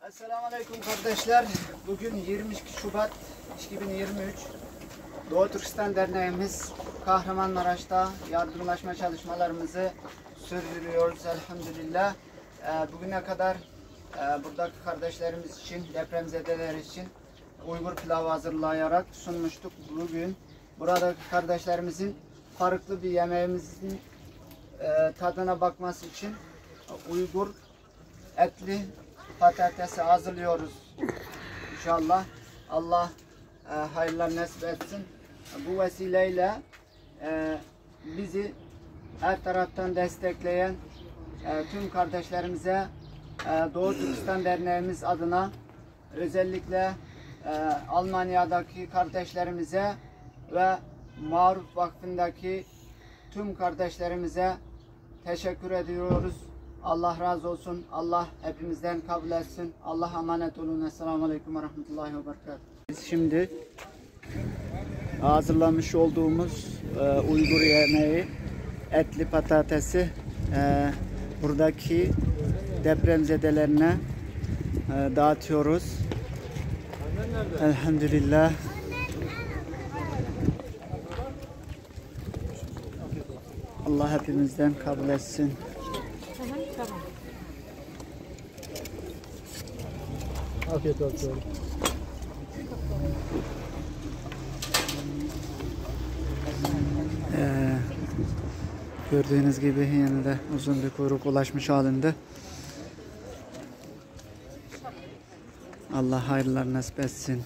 Esselamu Aleyküm kardeşler. Bugün 22 Şubat 2023. Doğu Türkistan Derneğimiz Kahramanmaraş'ta yardımlaşma çalışmalarımızı sürdürüyoruz elhamdülillah. Bugüne kadar buradaki kardeşlerimiz için, depremzedeler için Uygur pilavı hazırlayarak sunmuştuk. Bugün buradaki kardeşlerimizin farklı bir yemeğimizin tadına bakması için Uygur etli patatesi hazırlıyoruz. İnşallah Allah hayırlar nasip etsin. Bu vesileyle bizi her taraftan destekleyen tüm kardeşlerimize Doğu Türkistan Derneğimiz adına özellikle Almanya'daki kardeşlerimize ve Maruf Vakfı'ndaki tüm kardeşlerimize teşekkür ediyoruz. Allah razı olsun. Allah hepimizden kabul etsin. Allah emanet olun. Esselamu Aleyküm ve Rahmetullahi ve Berekatuhu. Biz şimdi hazırlamış olduğumuz Uygur yemeği, etli patatesi buradaki depremzedelerine dağıtıyoruz. Elhamdülillah. Allah hepimizden kabul etsin. Tamam. Afiyet olsun. Gördüğünüz gibi yine de uzun bir kuyruk ulaşmış halinde. Allah hayırlar nasip etsin.